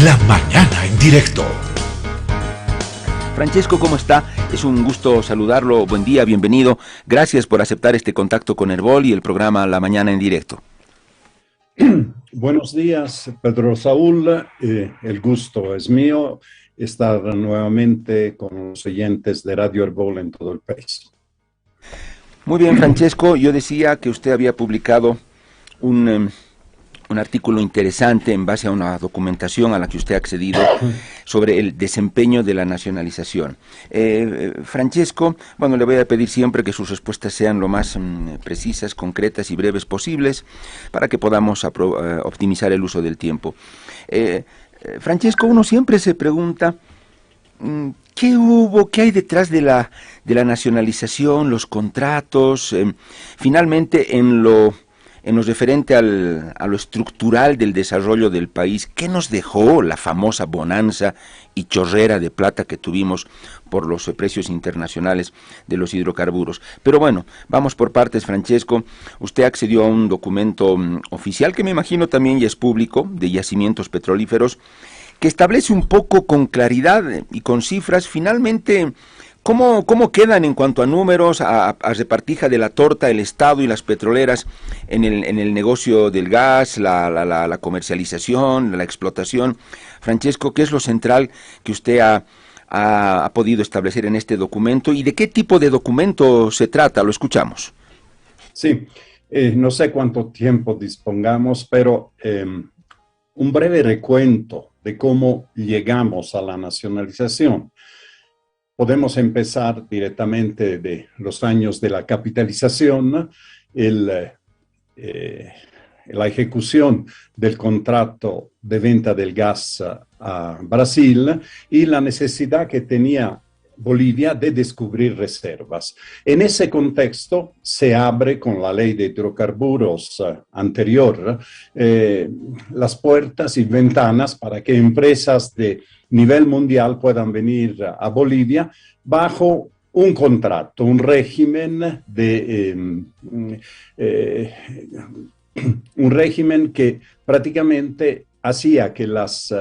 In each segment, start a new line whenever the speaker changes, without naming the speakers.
La mañana en directo.
Francesco, ¿cómo está? Es un gusto saludarlo. Buen día, bienvenido. Gracias por aceptar este contacto con Herbol y el programa La Mañana en Directo.
Buenos días, Pedro Saúl. El gusto es mío estar nuevamente con los oyentes de Radio Herbol en todo el país.
Muy bien, Francesco. Yo decía que usted había publicado un artículo interesante en base a una documentación a la que usted ha accedido sobre el desempeño de la nacionalización. Francesco, bueno, le voy a pedir siempre que sus respuestas sean lo más precisas, concretas y breves posibles para que podamos optimizar el uso del tiempo. Francesco, uno siempre se pregunta ¿qué hay detrás de la nacionalización, los contratos, finalmente en lo referente a lo estructural del desarrollo del país? ¿Qué nos dejó la famosa bonanza y chorrera de plata que tuvimos por los precios internacionales de los hidrocarburos? Pero bueno, vamos por partes, Francesco. Usted accedió a un documento oficial que me imagino también ya es público, de yacimientos petrolíferos, que establece un poco con claridad y con cifras, finalmente, ¿cómo quedan en cuanto a números, a repartija de la torta, el Estado y las petroleras en el negocio del gas, la comercialización, la explotación? Francesco, ¿qué es lo central que usted ha podido establecer en este documento y de qué tipo de documento se trata? Lo escuchamos.
Sí, no sé cuánto tiempo dispongamos, pero un breve recuento de cómo llegamos a la nacionalización. Podemos empezar directamente de los años de la capitalización, la ejecución del contrato de venta del gas a Brasil y la necesidad que tenía Bolivia de descubrir reservas. En ese contexto se abre con la ley de hidrocarburos anterior las puertas y ventanas para que empresas de nivel mundial puedan venir a Bolivia bajo un contrato, un régimen un régimen que prácticamente hacía que las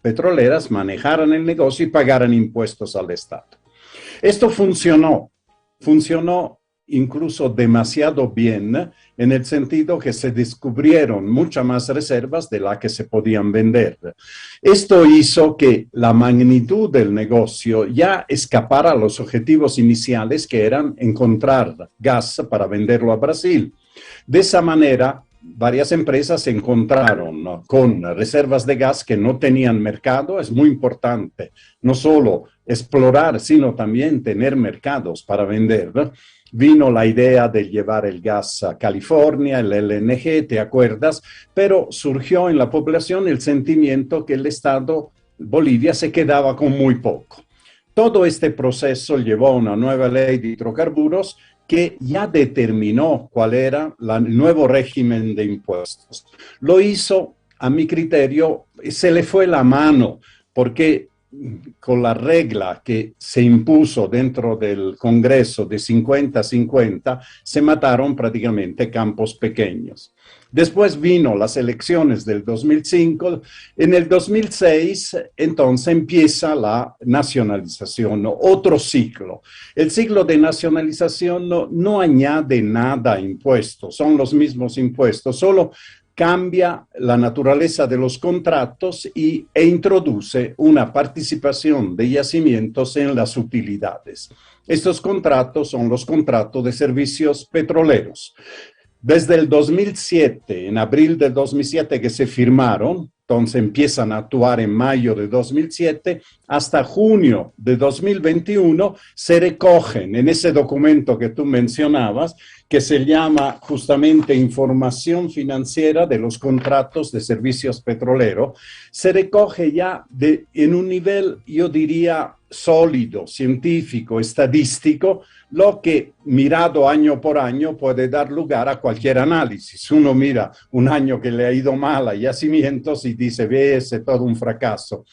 petroleras manejaran el negocio y pagaran impuestos al Estado. Esto funcionó incluso demasiado bien en el sentido que se descubrieron muchas más reservas de las que se podían vender. Esto hizo que la magnitud del negocio ya escapara a los objetivos iniciales que eran encontrar gas para venderlo a Brasil. De esa manera, varias empresas se encontraron con reservas de gas que no tenían mercado. Es muy importante no solo explorar, sino también tener mercados para vender. Vino la idea de llevar el gas a California, el LNG, ¿te acuerdas? Pero surgió en la población el sentimiento que el Estado, Bolivia, se quedaba con muy poco. Todo este proceso llevó a una nueva ley de hidrocarburos que ya determinó cuál era el nuevo régimen de impuestos. Lo hizo, a mi criterio, se le fue la mano, porque con la regla que se impuso dentro del Congreso de 50-50, se mataron prácticamente campos pequeños. Después vino las elecciones del 2005. En el 2006, entonces, empieza la nacionalización, otro ciclo. El ciclo de nacionalización no añade nada a impuestos, son los mismos impuestos, solo cambia la naturaleza de los contratos e introduce una participación de yacimientos en las utilidades. Estos contratos son los contratos de servicios petroleros. Desde el 2007, en abril del 2007 que se firmaron, entonces empiezan a actuar en mayo de 2007, hasta junio de 2021 se recogen en ese documento que tú mencionabas, que se llama justamente Información Financiera de los Contratos de Servicios Petroleros, se recoge ya en un nivel, yo diría, sólido, científico, estadístico, lo que mirado año por año puede dar lugar a cualquier análisis. Uno mira un año que le ha ido mal a yacimientos y dice, ve, ese es todo un fracaso.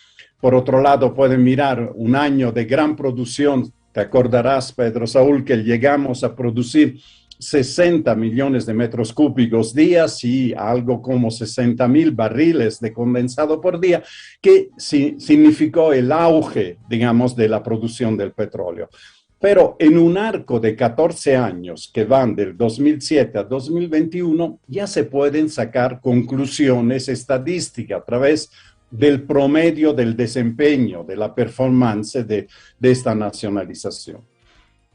Por otro lado, pueden mirar un año de gran producción. Te acordarás, Pedro Saúl, que llegamos a producir 60 millones de metros cúbicos días y algo como 60.000 barriles de condensado por día, que significó el auge, digamos, de la producción del petróleo. Pero en un arco de 14 años que van del 2007 a 2021, ya se pueden sacar conclusiones estadísticas a través del promedio del desempeño, de la performance de esta nacionalización.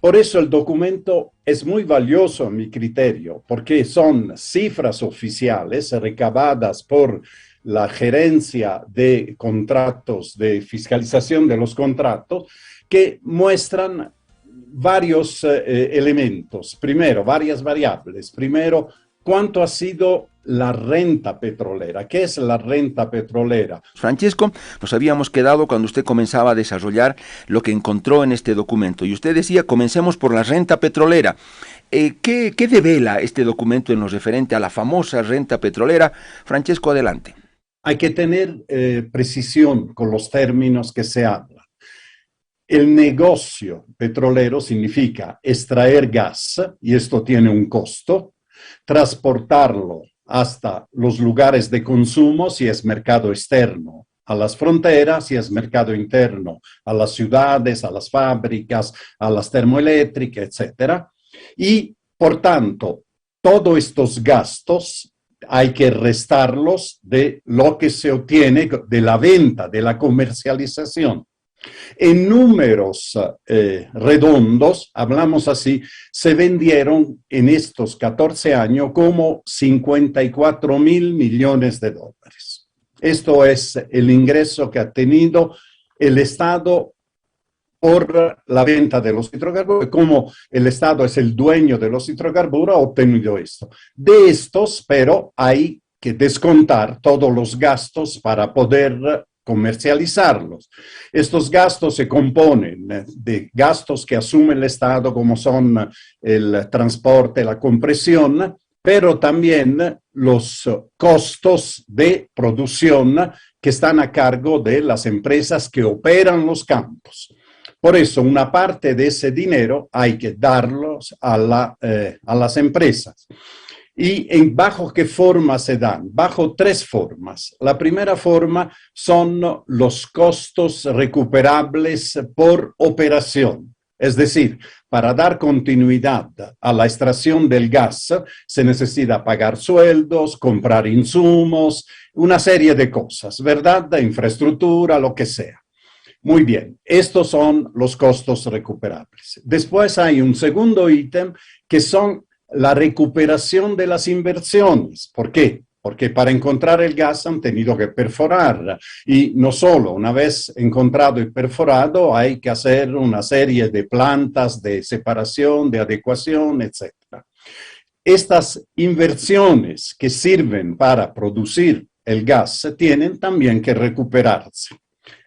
Por eso el documento es muy valioso a mi criterio, porque son cifras oficiales recabadas por la gerencia de contratos, de fiscalización de los contratos, que muestran varios elementos. Primero, varias variables. Primero, ¿cuánto ha sido la renta petrolera? ¿Qué es la renta petrolera?
Francesco, nos habíamos quedado cuando usted comenzaba a desarrollar lo que encontró en este documento. Y usted decía, comencemos por la renta petrolera. ¿Qué devela este documento en lo referente a la famosa renta petrolera? Francesco, adelante.
Hay que tener precisión con los términos que se hablan. El negocio petrolero significa extraer gas, y esto tiene un costo, transportarlo hasta los lugares de consumo, si es mercado externo, a las fronteras, si es mercado interno, a las ciudades, a las fábricas, a las termoeléctricas, etc. Y, por tanto, todos estos gastos hay que restarlos de lo que se obtiene de la venta, de la comercialización. En números redondos, hablamos así, se vendieron en estos 14 años como 54.000 millones de dólares. Esto es el ingreso que ha tenido el Estado por la venta de los hidrocarburos. Como el Estado es el dueño de los hidrocarburos, ha obtenido esto. De estos, pero hay que descontar todos los gastos para poder comercializarlos. Estos gastos se componen de gastos que asume el Estado, como son el transporte, la compresión, pero también los costos de producción que están a cargo de las empresas que operan los campos. Por eso, una parte de ese dinero hay que darlos a las empresas. ¿Y bajo qué forma se dan? Bajo tres formas. La primera forma son los costos recuperables por operación. Es decir, para dar continuidad a la extracción del gas se necesita pagar sueldos, comprar insumos, una serie de cosas, ¿verdad? De infraestructura, lo que sea. Muy bien, estos son los costos recuperables. Después hay un segundo ítem que son la recuperación de las inversiones. ¿Por qué? Porque para encontrar el gas han tenido que perforar y no solo, una vez encontrado y perforado hay que hacer una serie de plantas de separación, de adecuación, etc. Estas inversiones que sirven para producir el gas tienen también que recuperarse.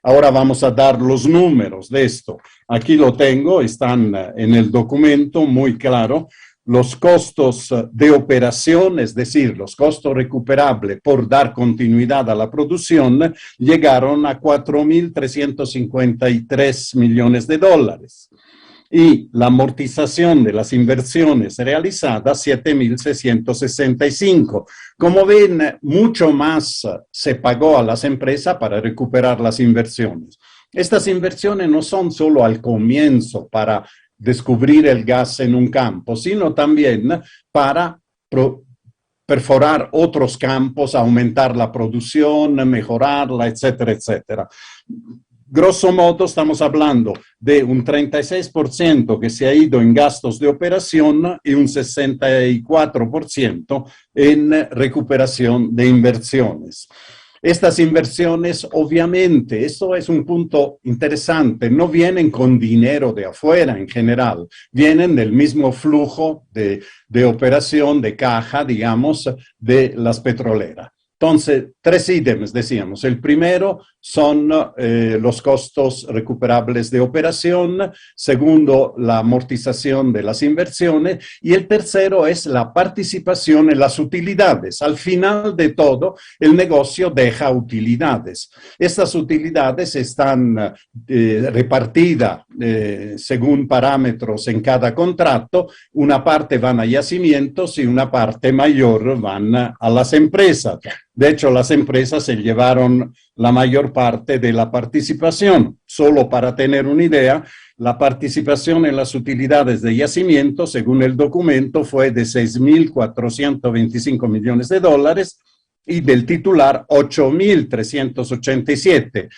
Ahora vamos a dar los números de esto. Aquí lo tengo, están en el documento muy claro. Los costos de operación, es decir, los costos recuperables por dar continuidad a la producción, llegaron a 4.353 millones de dólares. Y la amortización de las inversiones realizadas, 7.665. Como ven, mucho más se pagó a las empresas para recuperar las inversiones. Estas inversiones no son solo al comienzo para descubrir el gas en un campo, sino también para perforar otros campos, aumentar la producción, mejorarla, etcétera, etcétera. Grosso modo, estamos hablando de un 36% que se ha ido en gastos de operación y un 64% en recuperación de inversiones. Estas inversiones, obviamente, esto es un punto interesante, no vienen con dinero de afuera en general, vienen del mismo flujo de operación, de caja, digamos, de las petroleras. Entonces, tres ítems, decíamos. El primero son los costos recuperables de operación. Segundo, la amortización de las inversiones. Y el tercero es la participación en las utilidades. Al final de todo, el negocio deja utilidades. Estas utilidades están repartidas según parámetros en cada contrato, una parte van a yacimientos y una parte mayor van a las empresas. De hecho, las empresas se llevaron la mayor parte de la participación. Solo para tener una idea, la participación en las utilidades de yacimiento, según el documento, fue de 6.425 millones de dólares y del titular 8.387.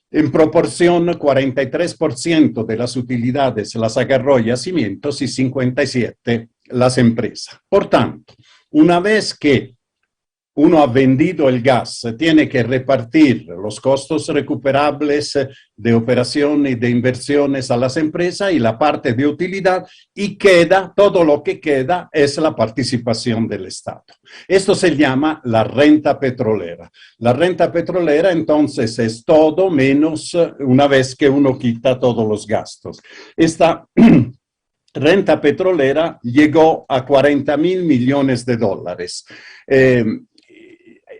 En proporción, 43% de las utilidades las agarró yacimientos y 57% las empresas. Por tanto, una vez que uno ha vendido el gas, tiene que repartir los costos recuperables de operación y de inversiones a las empresas y la parte de utilidad, y queda, todo lo que queda es la participación del Estado. Esto se llama la renta petrolera. La renta petrolera entonces es todo menos una vez que uno quita todos los gastos. Esta renta petrolera llegó a 40.000 millones de dólares.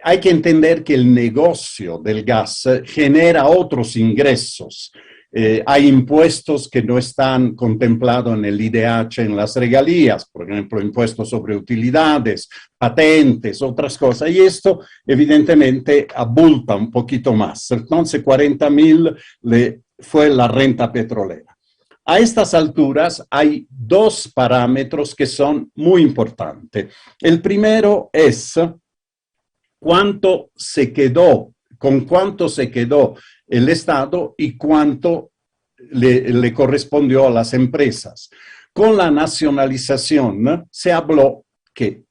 Hay que entender que el negocio del gas genera otros ingresos. Hay impuestos que no están contemplados en el IDH, en las regalías, por ejemplo, impuestos sobre utilidades, patentes, otras cosas, y esto evidentemente abulta un poquito más. Entonces, 40.000 fue la renta petrolera. A estas alturas hay dos parámetros que son muy importantes. El primero es cuánto se quedó, con cuánto se quedó el Estado y cuánto le correspondió a las empresas. Con la nacionalización se habló que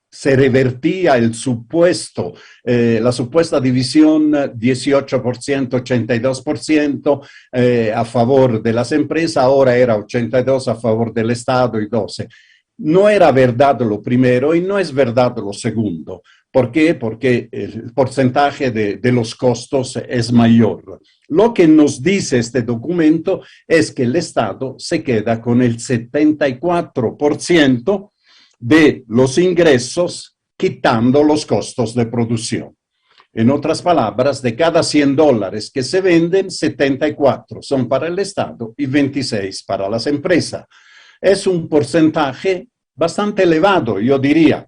se revertía el supuesto, la supuesta división 18%, 82% a favor de las empresas, ahora era 82% a favor del Estado y 12%. No era verdad lo primero y no es verdad lo segundo. ¿Por qué? Porque el porcentaje de los costos es mayor. Lo que nos dice este documento es que el Estado se queda con el 74% de los ingresos, quitando los costos de producción. En otras palabras, de cada $100 que se venden, 74 son para el Estado y 26 para las empresas. Es un porcentaje bastante elevado, yo diría.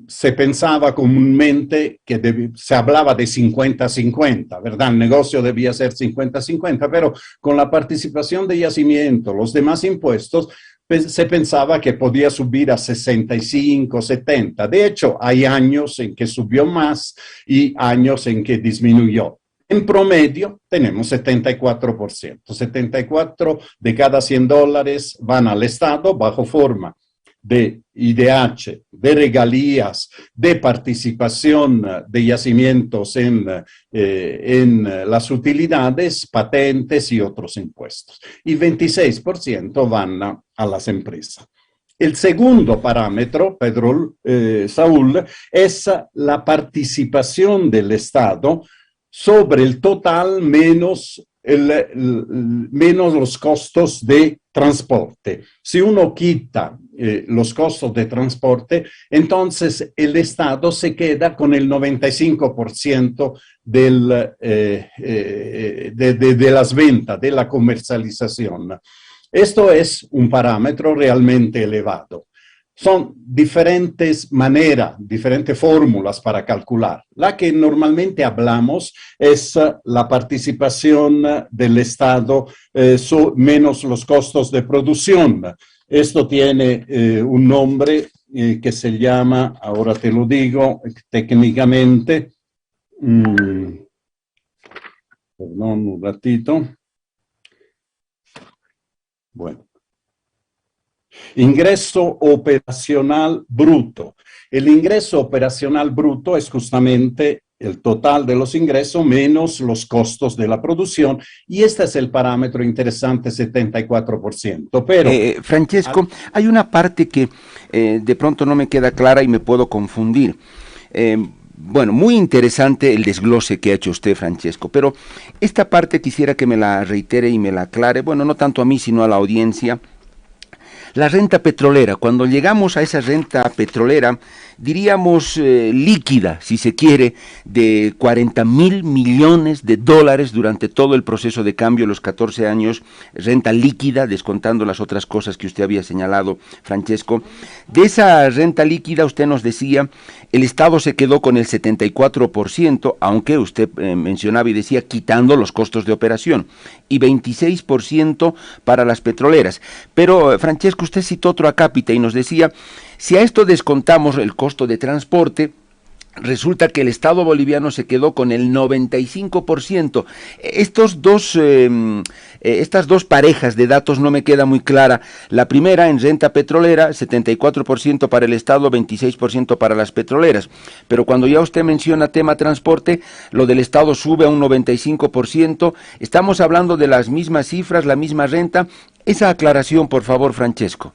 Se pensaba comúnmente que se hablaba de 50-50, ¿verdad? El negocio debía ser 50-50, pero con la participación de yacimiento, los demás impuestos, se pensaba que podía subir a 65-70. De hecho, hay años en que subió más y años en que disminuyó. En promedio tenemos 74%. 74 de cada $100 van al Estado bajo forma de IDH, de regalías, de participación de yacimientos en las utilidades, patentes y otros impuestos. Y 26% van a las empresas. El segundo parámetro, Pedro, Saúl, es la participación del Estado sobre el total menos los costos de transporte. Si uno quita los costos de transporte, entonces el Estado se queda con el 95% de las ventas, de la comercialización. Esto es un parámetro realmente elevado. Son diferentes maneras, diferentes fórmulas para calcular. La que normalmente hablamos es la participación del Estado menos los costos de producción. Esto tiene un nombre que se llama, ahora te lo digo técnicamente, perdón un ratito. Bueno. Ingreso operacional bruto. El ingreso operacional bruto es justamente el total de los ingresos menos los costos de la producción, y este es el parámetro interesante, 74%. Pero,
Francesco, hay una parte que de pronto no me queda clara y me puedo confundir. Bueno, muy interesante el desglose que ha hecho usted, Francesco, pero esta parte quisiera que me la reitere y me la aclare, bueno, no tanto a mí, sino a la audiencia. la renta petrolera. Cuando llegamos a esa renta petrolera, diríamos líquida, si se quiere, de 40.000 millones de dólares durante todo el proceso de cambio, los 14 años, renta líquida, descontando las otras cosas que usted había señalado, Francesco. De esa renta líquida, usted nos decía, el Estado se quedó con el 74%, aunque usted mencionaba y decía, quitando los costos de operación, y 26% para las petroleras. Pero, Francesco, usted citó otro acápite y nos decía, si a esto descontamos el costo de transporte, resulta que el Estado boliviano se quedó con el 95%. Estas dos parejas de datos no me queda muy clara. La primera, en renta petrolera, 74% para el Estado, 26% para las petroleras. Pero cuando ya usted menciona tema transporte, lo del Estado sube a un 95%. Estamos hablando de las mismas cifras, la misma renta. Esa aclaración, por favor, Francesco.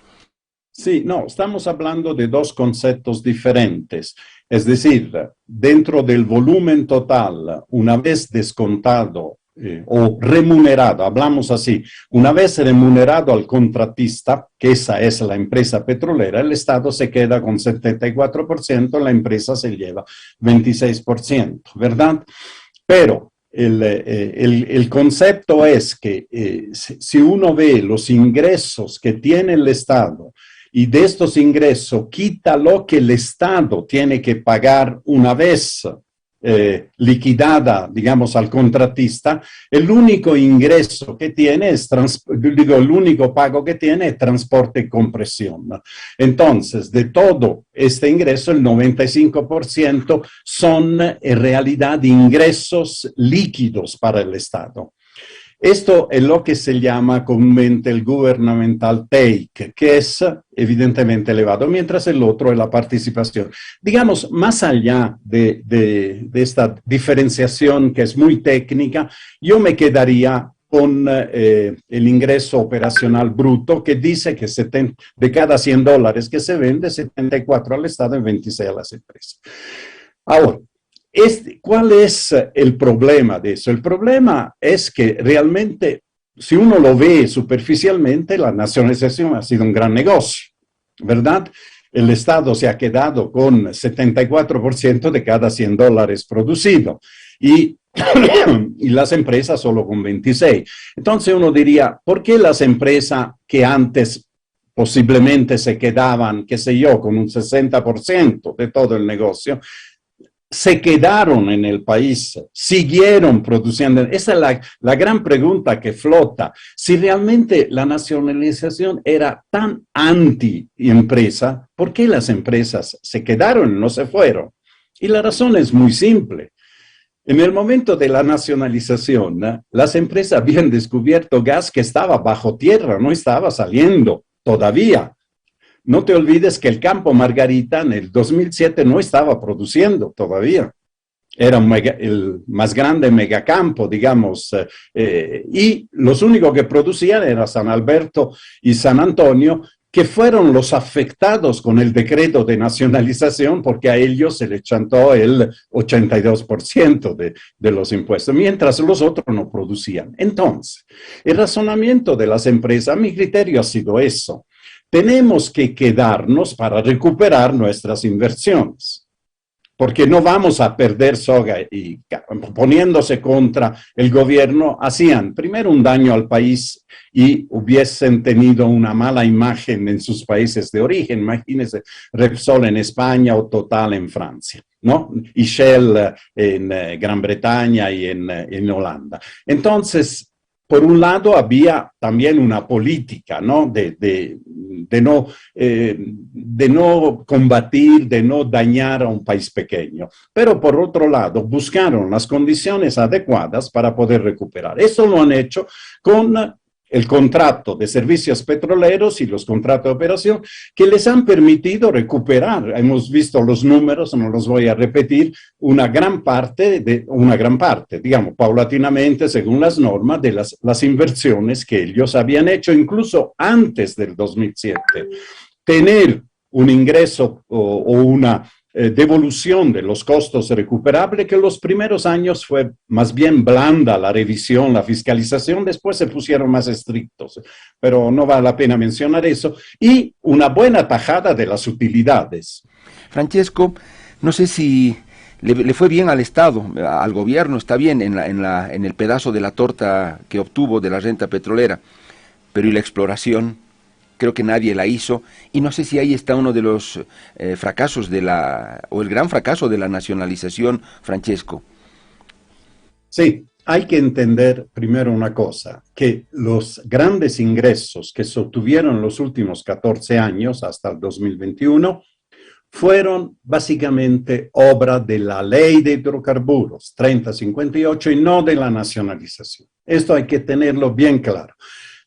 Sí, no, estamos hablando de dos conceptos diferentes. Es decir, dentro del volumen total, una vez descontado o remunerado, hablamos así, una vez remunerado al contratista, que esa es la empresa petrolera, el Estado se queda con 74%, la empresa se lleva 26%, ¿verdad? Pero el concepto es que si uno ve los ingresos que tiene el Estado, y de estos ingresos quita lo que el Estado tiene que pagar una vez liquidada, digamos, al contratista, el único ingreso que tiene es, el único pago que tiene es transporte y compresión. Entonces, de todo este ingreso, el 95% son en realidad ingresos líquidos para el Estado. Esto es lo que se llama comúnmente el governmental take, que es evidentemente elevado, mientras el otro es la participación. Digamos, más allá de esta diferenciación que es muy técnica, yo me quedaría con el ingreso operacional bruto, que dice que de cada 100 dólares que se vende, 74 al Estado y 26 a las empresas. Ahora, ¿cuál es el problema de eso? El problema es que realmente, si uno lo ve superficialmente, la nacionalización ha sido un gran negocio, ¿verdad? El Estado se ha quedado con 74% de cada 100 dólares producido y las empresas solo con 26. Entonces uno diría, ¿por qué las empresas que antes posiblemente se quedaban, qué sé yo, con un 60% de todo el negocio, se quedaron en el país, siguieron produciendo? Esa es la gran pregunta que flota. Si realmente la nacionalización era tan anti-empresa, ¿por qué las empresas se quedaron, no se fueron? Y la razón es muy simple. En el momento de la nacionalización, las empresas habían descubierto gas que estaba bajo tierra, no estaba saliendo todavía. No te olvides que el campo Margarita en el 2007 no estaba produciendo todavía. Era el más grande megacampo, digamos, y los únicos que producían eran San Alberto y San Antonio, que fueron los afectados con el decreto de nacionalización, porque a ellos se les chantó el 82% de los impuestos, mientras los otros no producían. Entonces, el razonamiento de las empresas, a mi criterio, ha sido eso. Tenemos que quedarnos para recuperar nuestras inversiones, porque no vamos a perder soga y poniéndose contra el gobierno, hacían primero un daño al país y hubiesen tenido una mala imagen en sus países de origen. Imagínense Repsol en España o Total en Francia, ¿no? Y Shell en Gran Bretaña y en Holanda. Entonces, por un lado, había también una política, ¿no? de no combatir, de no dañar a un país pequeño. Pero por otro lado, buscaron las condiciones adecuadas para poder recuperar. Eso lo han hecho con el contrato de servicios petroleros y los contratos de operación que les han permitido recuperar. Hemos visto los números, no los voy a repetir, una gran parte, digamos, paulatinamente, según las normas, de las inversiones que ellos habían hecho incluso antes del 2007. Tener un ingreso o una devolución de los costos recuperables, que los primeros años fue más bien blanda la revisión, la fiscalización, después se pusieron más estrictos, pero no vale la pena mencionar eso, y una buena tajada de las utilidades.
Francesco, no sé si le fue bien al Estado, al gobierno, está bien en el pedazo de la torta que obtuvo de la renta petrolera, pero ¿y la exploración? Creo que nadie la hizo, y no sé si ahí está uno de los fracasos o el gran fracaso de la nacionalización, Francesco.
Sí, hay que entender primero una cosa, que los grandes ingresos que se obtuvieron en los últimos 14 años, hasta el 2021, fueron básicamente obra de la ley de hidrocarburos 3058 y no de la nacionalización. Esto hay que tenerlo bien claro.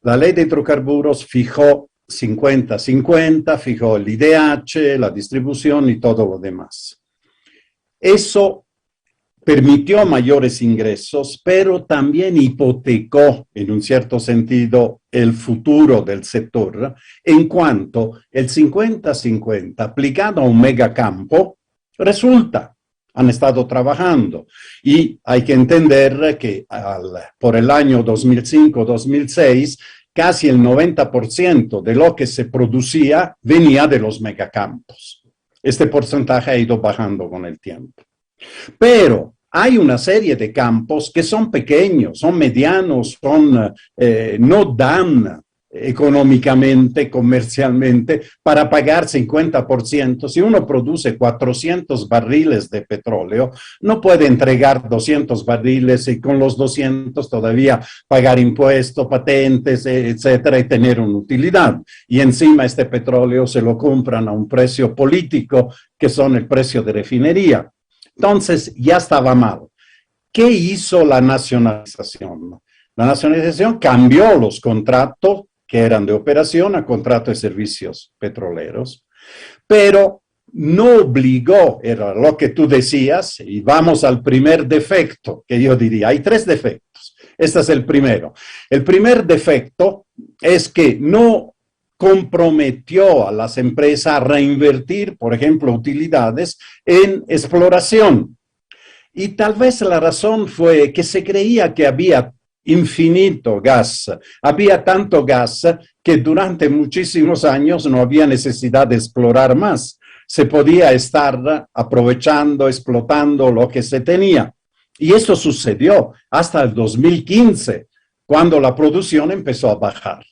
La ley de hidrocarburos fijó 50-50, fijó el IDH, la distribución y todo lo demás. Eso permitió mayores ingresos, pero también hipotecó, en un cierto sentido, el futuro del sector, en cuanto el 50-50 aplicado a un megacampo resulta. Han estado trabajando y hay que entender que por el año 2005-2006 casi el 90% de lo que se producía venía de los megacampos. Este porcentaje ha ido bajando con el tiempo. Pero hay una serie de campos que son pequeños, son medianos, no dan económicamente, comercialmente, para pagar 50%. Si uno produce 400 barriles de petróleo, no puede entregar 200 barriles y con los 200 todavía pagar impuestos, patentes, etcétera, y tener una utilidad. Y encima este petróleo se lo compran a un precio político, que son el precio de refinería. Entonces, ya estaba mal. ¿Qué hizo la nacionalización? La nacionalización cambió los contratos que eran de operación a contratos de servicios petroleros, pero no obligó, era lo que tú decías, y vamos al primer defecto, que yo diría, hay 3 defectos. Este es el primero. El primer defecto es que no comprometió a las empresas a reinvertir, por ejemplo, utilidades en exploración. Y tal vez la razón fue que se creía que había infinito gas. Había tanto gas que durante muchísimos años no había necesidad de explorar más. Se podía estar aprovechando, explotando lo que se tenía. Y eso sucedió hasta el 2015, cuando la producción empezó a bajar.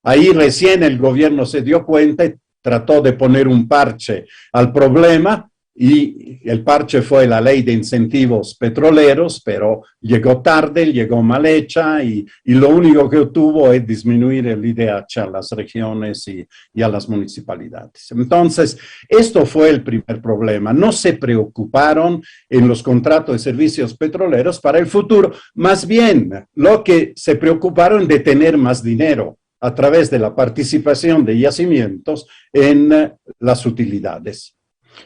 Ahí recién el gobierno se dio cuenta y trató de poner un parche al problema, y el parche fue la ley de incentivos petroleros, pero llegó tarde, llegó mal hecha, y lo único que obtuvo es disminuir el IDH a las regiones y a las municipalidades. Entonces, esto fue el primer problema. No se preocuparon en los contratos de servicios petroleros para el futuro, más bien lo que se preocuparon de tener más dinero a través de la participación de yacimientos en las utilidades.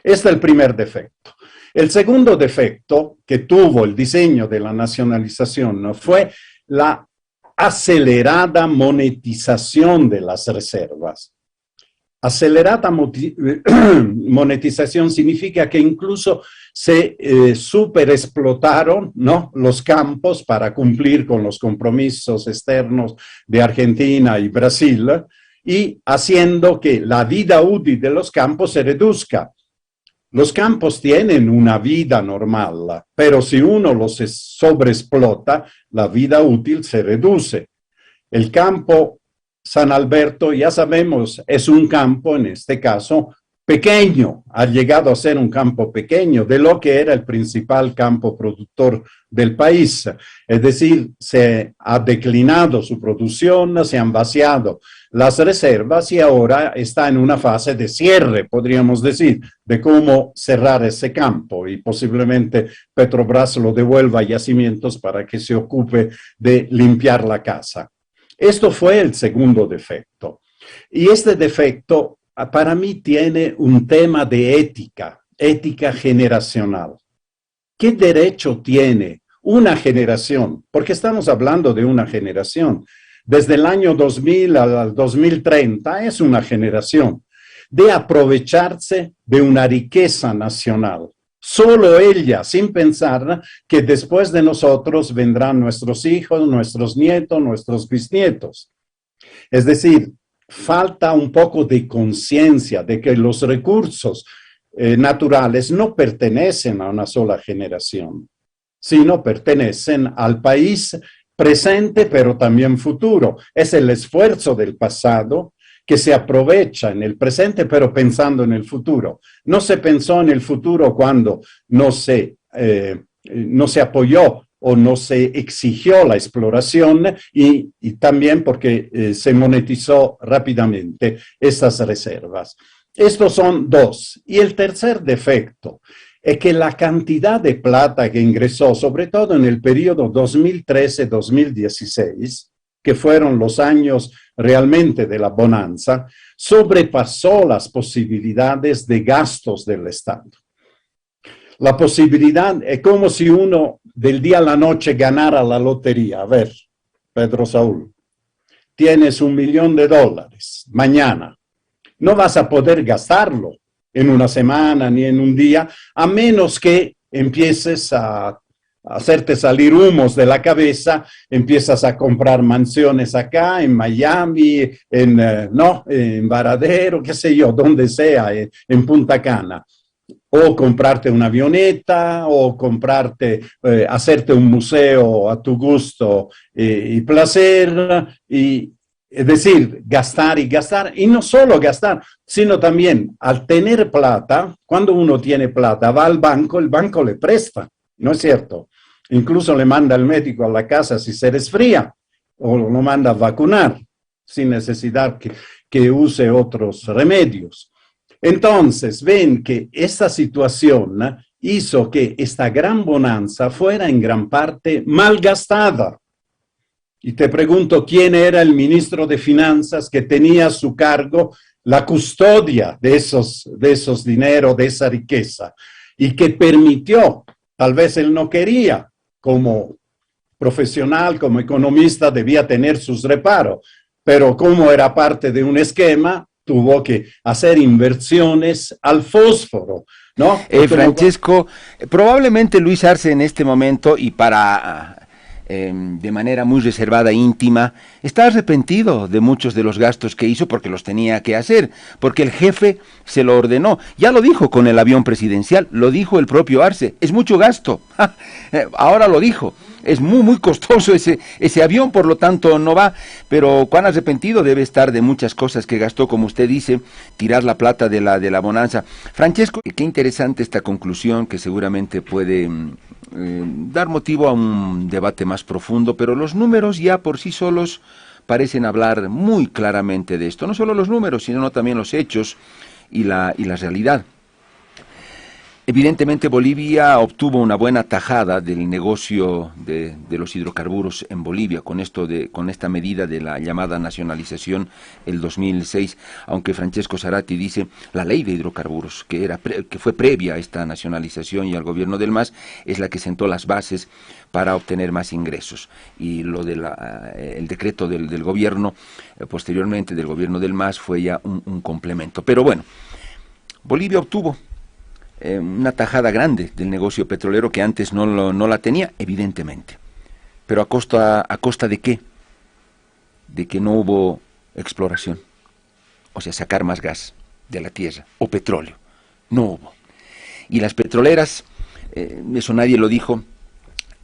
Este es el primer defecto. El segundo defecto que tuvo el diseño de la nacionalización fue la acelerada monetización de las reservas. Acelerada monetización significa que incluso se superexplotaron, ¿no?, los campos para cumplir con los compromisos externos de Argentina y Brasil, y haciendo que la vida útil de los campos se reduzca. Los campos tienen una vida normal, pero si uno los sobreexplota, la vida útil se reduce. El campo San Alberto, ya sabemos, es un campo, en este caso, pequeño. Ha llegado a ser un campo pequeño de lo que era el principal campo productor del país. Es decir, se ha declinado su producción, se han vaciado las reservas y ahora está en una fase de cierre, podríamos decir, de cómo cerrar ese campo, y posiblemente Petrobras lo devuelva a yacimientos para que se ocupe de limpiar la casa. Esto fue el segundo defecto. Y este defecto para mí tiene un tema de ética generacional. ¿Qué derecho tiene una generación? Porque estamos hablando de una generación. Desde el año 2000 al 2030 es una generación. de aprovecharse de una riqueza nacional. Solo ella, sin pensar que después de nosotros vendrán nuestros hijos, nuestros nietos, nuestros bisnietos. Es decir, falta un poco de conciencia de que los recursos naturales no pertenecen a una sola generación, sino pertenecen al país presente, pero también futuro. Es el esfuerzo del pasado que se aprovecha en el presente, pero pensando en el futuro. No se pensó en el futuro cuando no se apoyó o no se exigió la exploración y también porque se monetizó rápidamente estas reservas. Estos son dos. Y el tercer defecto es que la cantidad de plata que ingresó, sobre todo en el periodo 2013-2016, que fueron los años realmente de la bonanza, sobrepasó las posibilidades de gastos del Estado. La posibilidad es como si uno del día a la noche ganara la lotería. A ver, Pedro Saúl, tienes $1 millón, mañana. No vas a poder gastarlo en una semana ni en un día, a menos que empieces a hacerte salir humos de la cabeza, empiezas a comprar mansiones acá, en Miami, en Varadero, qué sé yo, donde sea, en Punta Cana. O comprarte una avioneta, o hacerte un museo a tu gusto y placer, es decir, gastar y gastar, y no solo gastar, sino también al tener plata, cuando uno tiene plata, va al banco, el banco le presta, ¿no es cierto? Incluso le manda al médico a la casa si se resfría, o lo manda a vacunar, sin necesidad que use otros remedios. Entonces, ven que esta situación hizo que esta gran bonanza fuera en gran parte malgastada. Y te pregunto, ¿quién era el ministro de Finanzas que tenía a su cargo la custodia de esos dineros, de esa riqueza? Y que permitió, tal vez él no quería, como profesional, como economista, debía tener sus reparos, pero como era parte de un esquema, tuvo que hacer inversiones al fósforo, ¿no?
Francesco, probablemente Luis Arce en este momento y de manera muy reservada e íntima, está arrepentido de muchos de los gastos que hizo porque los tenía que hacer, porque el jefe se lo ordenó. Ya lo dijo con el avión presidencial, lo dijo el propio Arce, es mucho gasto. Ahora lo dijo, es muy costoso ese avión, por lo tanto no va, pero cuán arrepentido debe estar de muchas cosas que gastó, como usted dice, tirar la plata de la bonanza. Francesco, qué interesante esta conclusión que seguramente puede dar motivo a un debate más profundo, pero los números ya por sí solos parecen hablar muy claramente de esto, no solo los números, sino también los hechos y la realidad. Evidentemente Bolivia obtuvo una buena tajada del negocio de los hidrocarburos en Bolivia con esta medida de la llamada nacionalización el 2006, aunque Francesco Zarati dice la ley de hidrocarburos que fue previa a esta nacionalización y al gobierno del MAS es la que sentó las bases para obtener más ingresos, y lo de el decreto del gobierno posteriormente del gobierno del MAS fue ya un complemento. Pero bueno, Bolivia obtuvo una tajada grande del negocio petrolero que antes no la tenía, evidentemente. Pero ¿a costa de qué? De que no hubo exploración. O sea, sacar más gas de la tierra o petróleo. No hubo. Y las petroleras, eso nadie lo dijo,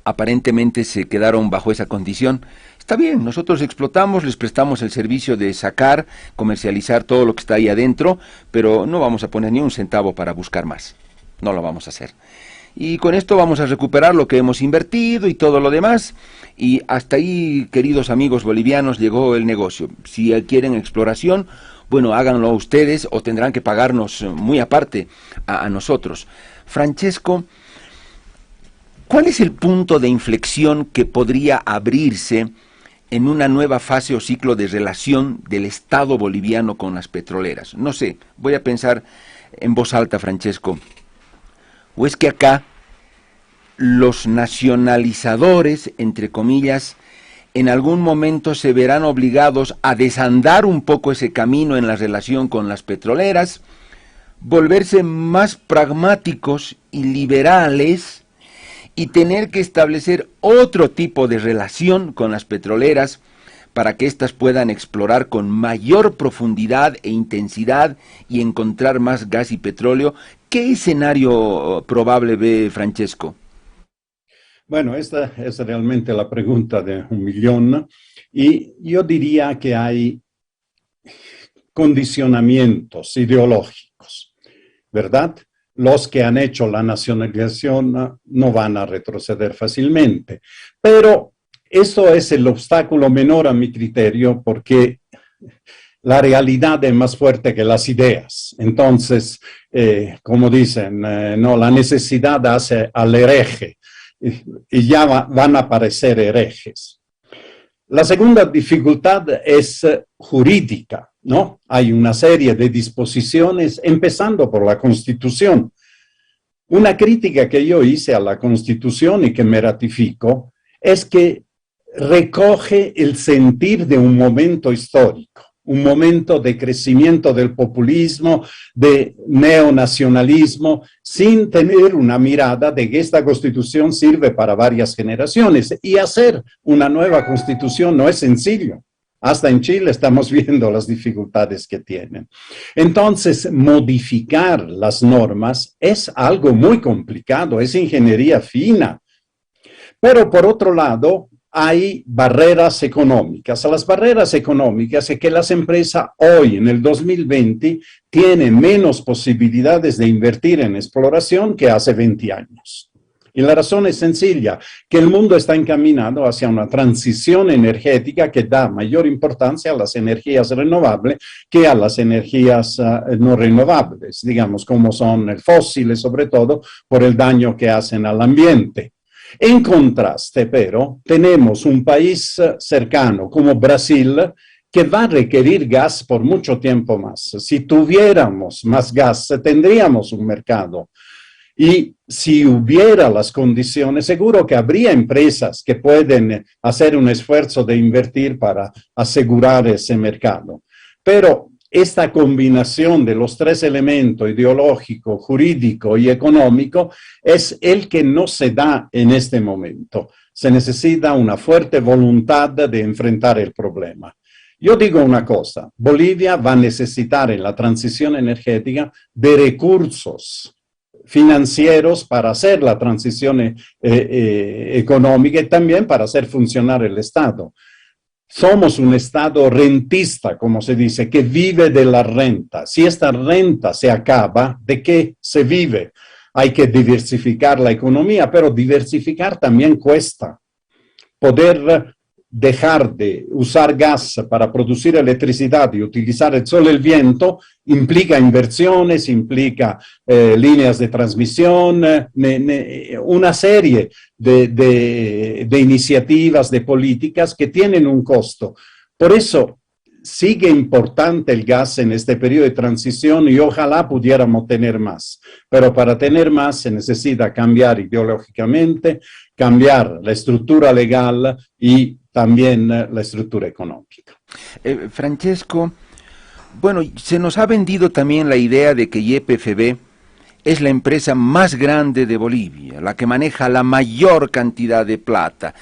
aparentemente se quedaron bajo esa condición. Está bien, nosotros explotamos, les prestamos el servicio de sacar, comercializar todo lo que está ahí adentro, pero no vamos a poner ni un centavo para buscar más. No lo vamos a hacer. Y con esto vamos a recuperar lo que hemos invertido y todo lo demás. Y hasta ahí, queridos amigos bolivianos, llegó el negocio. Si quieren exploración, bueno, háganlo ustedes o tendrán que pagarnos muy aparte a nosotros. Francesco, ¿cuál es el punto de inflexión que podría abrirse en una nueva fase o ciclo de relación del Estado boliviano con las petroleras? No sé, voy a pensar en voz alta, Francesco. ¿O es que acá los nacionalizadores, entre comillas, en algún momento se verán obligados a desandar un poco ese camino en la relación con las petroleras, volverse más pragmáticos y liberales y tener que establecer otro tipo de relación con las petroleras para que éstas puedan explorar con mayor profundidad e intensidad y encontrar más gas y petróleo. ¿Qué escenario probable ve Francesco?
Bueno, esta es realmente la pregunta de un millón y yo diría que hay condicionamientos ideológicos, ¿verdad? Los que han hecho la nacionalización no van a retroceder fácilmente, pero eso es el obstáculo menor a mi criterio porque la realidad es más fuerte que las ideas. Entonces, como dicen, no, la necesidad hace al hereje y ya van a aparecer herejes. La segunda dificultad es jurídica, ¿no? Hay una serie de disposiciones, empezando por la Constitución. Una crítica que yo hice a la Constitución y que me ratifico es que recoge el sentir de un momento histórico, un momento de crecimiento del populismo, de neonacionalismo, sin tener una mirada de que esta Constitución sirve para varias generaciones. Y hacer una nueva Constitución no es sencillo. Hasta en Chile estamos viendo las dificultades que tienen. Entonces, modificar las normas es algo muy complicado, es ingeniería fina. Pero por otro lado, hay barreras económicas. Las barreras económicas es que las empresas hoy, en el 2020, tienen menos posibilidades de invertir en exploración que hace 20 años. Y la razón es sencilla, que el mundo está encaminado hacia una transición energética que da mayor importancia a las energías renovables que a las energías no renovables, digamos, como son el fósil, sobre todo por el daño que hacen al ambiente. En contraste, pero, tenemos un país cercano como Brasil que va a requerir gas por mucho tiempo más. Si tuviéramos más gas, tendríamos un mercado. Y si hubiera las condiciones, seguro que habría empresas que pueden hacer un esfuerzo de invertir para asegurar ese mercado. Pero esta combinación de los tres elementos, ideológico, jurídico y económico, es el que no se da en este momento. Se necesita una fuerte voluntad de enfrentar el problema. Yo digo una cosa, Bolivia va a necesitar en la transición energética de recursos financieros para hacer la transición económica y también para hacer funcionar el Estado. Somos un Estado rentista, como se dice, que vive de la renta. Si esta renta se acaba, ¿de qué se vive? Hay que diversificar la economía, pero diversificar también cuesta. Poder dejar de usar gas para producir electricidad y utilizar el sol y el viento implica inversiones, implica líneas de transmisión, una serie de iniciativas, de políticas que tienen un costo. Por eso sigue importante el gas en este periodo de transición y ojalá pudiéramos tener más. Pero para tener más se necesita cambiar ideológicamente, cambiar la estructura legal y también la estructura económica.
Francesco, bueno, se nos ha vendido también la idea de que YPFB es la empresa más grande de Bolivia, la que maneja la mayor cantidad de plata.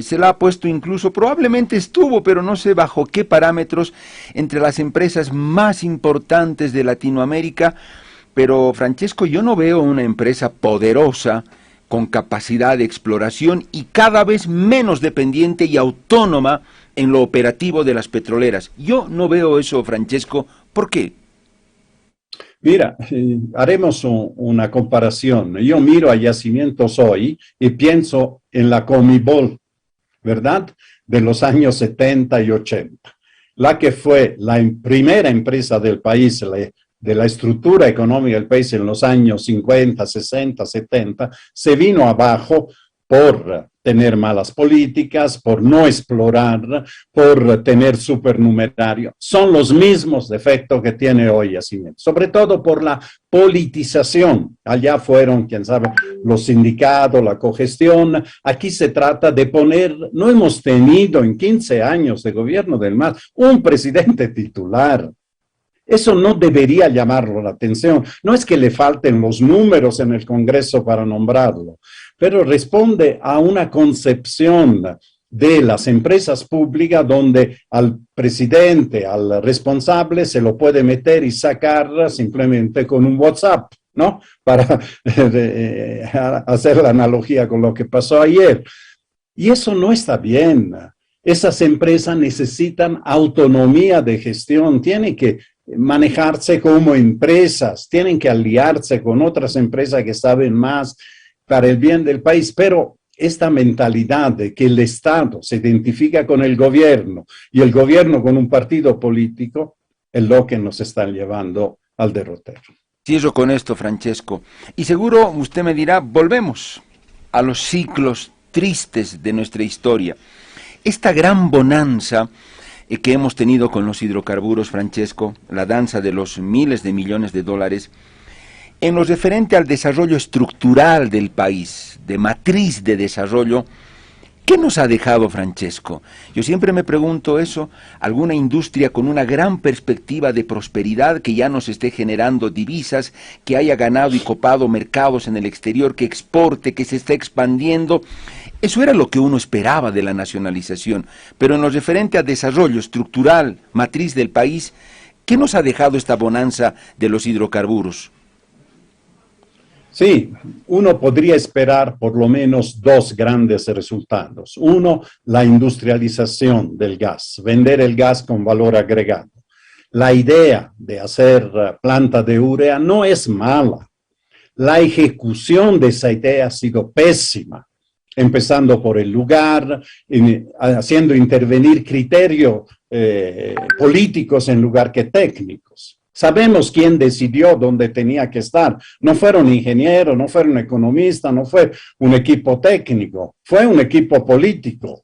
Se la ha puesto incluso, probablemente estuvo, pero no sé bajo qué parámetros, entre las empresas más importantes de Latinoamérica. Pero, Francesco, yo no veo una empresa poderosa, con capacidad de exploración y cada vez menos dependiente y autónoma en lo operativo de las petroleras. Yo no veo eso, Francesco. ¿Por qué?
Mira, haremos una comparación. Yo miro a yacimientos hoy y pienso en la Comibol, ¿verdad? De los años 70 y 80. La que fue la primera empresa del país, de la estructura económica del país en los años 50, 60, 70, se vino abajo por tener malas políticas, por no explorar, por tener supernumerario. Son los mismos defectos que tiene hoy Yacimiento, sobre todo por la politización. Allá fueron, quién sabe, los sindicatos, la cogestión. Aquí se trata de poner, no hemos tenido en 15 años de gobierno del MAS un presidente titular. Eso no debería llamarlo la atención. No es que le falten los números en el Congreso para nombrarlo, pero responde a una concepción de las empresas públicas donde al presidente, al responsable, se lo puede meter y sacar simplemente con un WhatsApp, ¿no? Para hacer la analogía con lo que pasó ayer. Y eso no está bien. Esas empresas necesitan autonomía de gestión, tienen que manejarse como empresas, tienen que aliarse con otras empresas que saben más para el bien del país, pero esta mentalidad de que el Estado se identifica con el gobierno y el gobierno con un partido político es lo que nos está llevando al derrotero.
Cierro con esto, Francesco, y seguro usted me dirá, volvemos a los ciclos tristes de nuestra historia. Esta gran bonanza que hemos tenido con los hidrocarburos, Francesco, la danza de los miles de millones de dólares, en lo referente al desarrollo estructural del país, de matriz de desarrollo, ¿qué nos ha dejado, Francesco? Yo siempre me pregunto eso, alguna industria con una gran perspectiva de prosperidad que ya nos esté generando divisas, que haya ganado y copado mercados en el exterior, que exporte, que se esté expandiendo. Eso era lo que uno esperaba de la nacionalización, pero en lo referente a desarrollo estructural, matriz del país, ¿qué nos ha dejado esta bonanza de los hidrocarburos?
Sí, uno podría esperar por lo menos dos grandes resultados. Uno, la industrialización del gas, vender el gas con valor agregado. La idea de hacer planta de urea no es mala. La ejecución de esa idea ha sido pésima, empezando por el lugar, haciendo intervenir criterios políticos en lugar que técnicos. Sabemos quién decidió dónde tenía que estar. No fueron ingenieros, no fueron economistas, no fue un equipo técnico, fue un equipo político,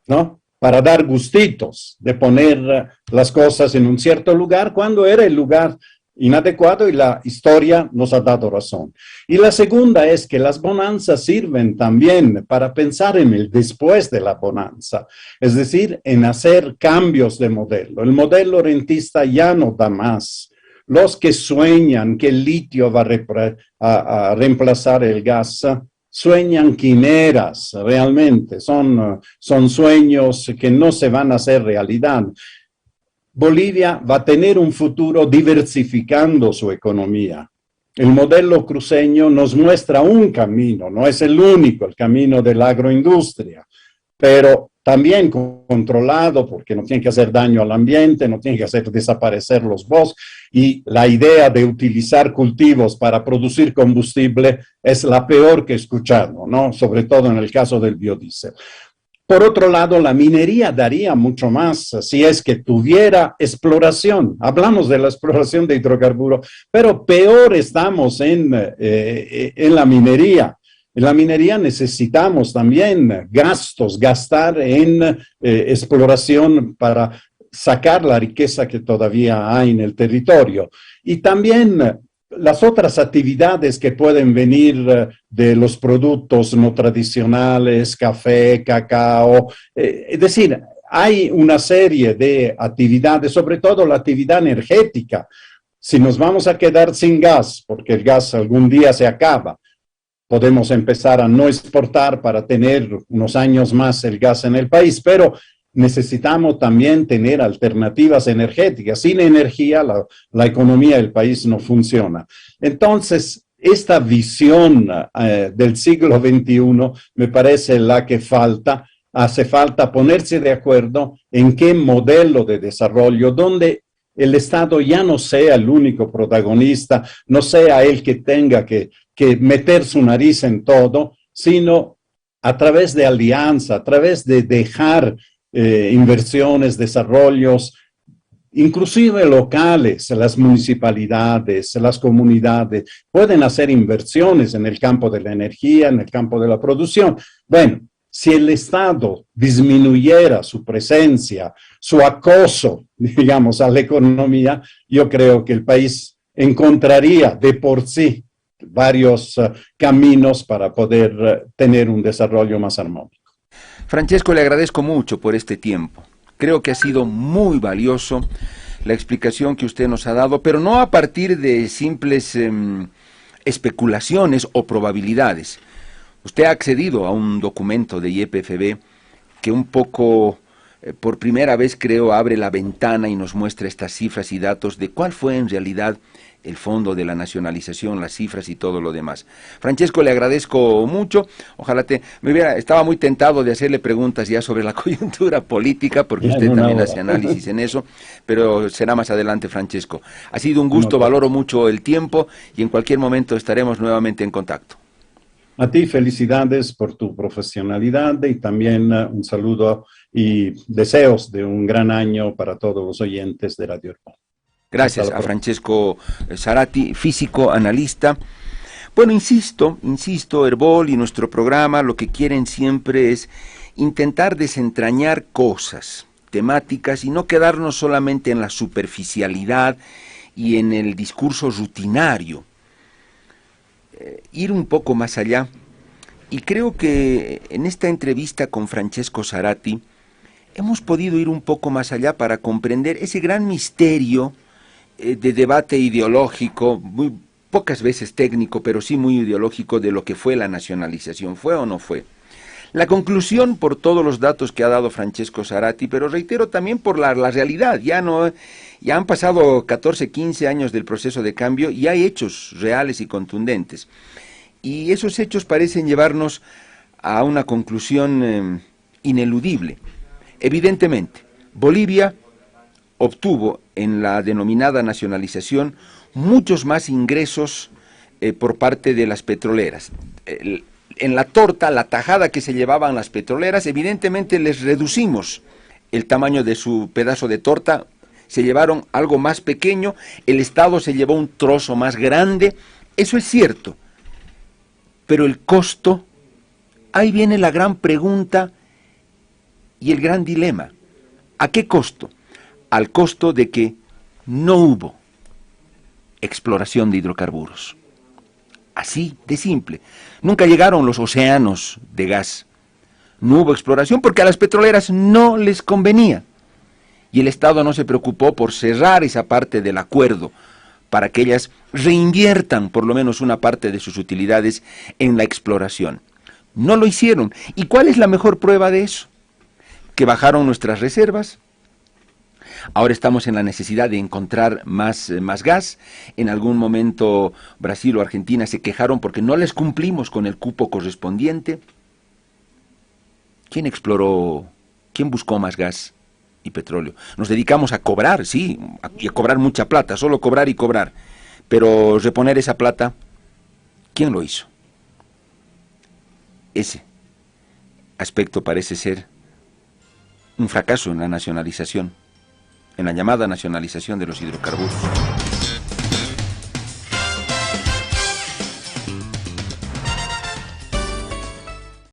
¿no? Para dar gustitos de poner las cosas en un cierto lugar cuando era el lugar inadecuado, y la historia nos ha dado razón. Y la segunda es que las bonanzas sirven también para pensar en el después de la bonanza, es decir, en hacer cambios de modelo. El modelo rentista ya no da más. Los que sueñan que el litio va a reemplazar el gas, sueñan quimeras, realmente, son sueños que no se van a hacer realidad. Bolivia va a tener un futuro diversificando su economía. El modelo cruceño nos muestra un camino, no es el único, el camino de la agroindustria, pero también controlado, porque no tiene que hacer daño al ambiente, no tiene que hacer desaparecer los bosques, y la idea de utilizar cultivos para producir combustible es la peor que he escuchado, ¿no? Sobre todo en el caso del biodiesel. Por otro lado, la minería daría mucho más si es que tuviera exploración. Hablamos de la exploración de hidrocarburos, pero peor estamos en la minería. En la minería necesitamos también gastar en exploración para sacar la riqueza que todavía hay en el territorio. Y también las otras actividades que pueden venir de los productos no tradicionales, café, cacao, es decir, hay una serie de actividades, sobre todo la actividad energética. Si nos vamos a quedar sin gas, porque el gas algún día se acaba, podemos empezar a no exportar para tener unos años más el gas en el país, pero necesitamos también tener alternativas energéticas. Sin energía, la economía del país no funciona. Entonces, esta visión del siglo XXI me parece la que falta. Hace falta ponerse de acuerdo en qué modelo de desarrollo, donde el Estado ya no sea el único protagonista, no sea el que tenga que meter su nariz en todo, sino a través de alianza, a través de dejar inversiones, desarrollos inclusive locales, las municipalidades, las comunidades, pueden hacer inversiones en el campo de la energía, en el campo de la producción. Bueno, si el Estado disminuyera su presencia, su acoso, digamos, a la economía, yo creo que el país encontraría de por sí varios caminos para poder tener un desarrollo más armónico.
Francesco, le agradezco mucho por este tiempo. Creo que ha sido muy valioso la explicación que usted nos ha dado, pero no a partir de simples especulaciones o probabilidades. Usted ha accedido a un documento de YPFB que un poco, por primera vez creo, abre la ventana y nos muestra estas cifras y datos de cuál fue en realidad el fondo de la nacionalización, las cifras y todo lo demás. Francesco, le agradezco mucho. Ojalá estaba muy tentado de hacerle preguntas ya sobre la coyuntura política, porque usted también hace análisis en eso, pero será más adelante, Francesco. Ha sido un gusto, valoro mucho el tiempo y en cualquier momento estaremos nuevamente en contacto.
A ti felicidades por tu profesionalidad y también un saludo y deseos de un gran año para todos los oyentes de Radio Herbol.
Gracias a Francesco Zarati, físico, analista. Bueno, insisto, Herbol y nuestro programa lo que quieren siempre es intentar desentrañar cosas, temáticas, y no quedarnos solamente en la superficialidad y en el discurso rutinario. Ir un poco más allá. Y creo que en esta entrevista con Francesco Zarati hemos podido ir un poco más allá para comprender ese gran misterio de debate ideológico, muy pocas veces técnico, pero sí muy ideológico, de lo que fue la nacionalización. ¿Fue o no fue? La conclusión, por todos los datos que ha dado Francesco Zarati, pero reitero también por la realidad, ya han pasado 14, 15 años del proceso de cambio y hay hechos reales y contundentes. Y esos hechos parecen llevarnos a una conclusión ineludible. Evidentemente, Bolivia obtuvo en la denominada nacionalización muchos más ingresos por parte de las petroleras. En la torta, la tajada que se llevaban las petroleras, evidentemente les reducimos el tamaño de su pedazo de torta, se llevaron algo más pequeño, el Estado se llevó un trozo más grande, eso es cierto, pero el costo, ahí viene la gran pregunta y el gran dilema. ¿A qué costo? Al costo de que no hubo exploración de hidrocarburos. Así de simple. Nunca llegaron los océanos de gas. No hubo exploración porque a las petroleras no les convenía. Y el Estado no se preocupó por cerrar esa parte del acuerdo para que ellas reinviertan por lo menos una parte de sus utilidades en la exploración. No lo hicieron. ¿Y cuál es la mejor prueba de eso? Que bajaron nuestras reservas. Ahora estamos en la necesidad de encontrar más gas. En algún momento Brasil o Argentina se quejaron porque no les cumplimos con el cupo correspondiente. ¿Quién exploró? ¿Quién buscó más gas y petróleo? Nos dedicamos a cobrar, sí, y a cobrar mucha plata, solo cobrar y cobrar. Pero reponer esa plata, ¿quién lo hizo? Ese aspecto parece ser un fracaso en la nacionalización, en la llamada nacionalización de los hidrocarburos.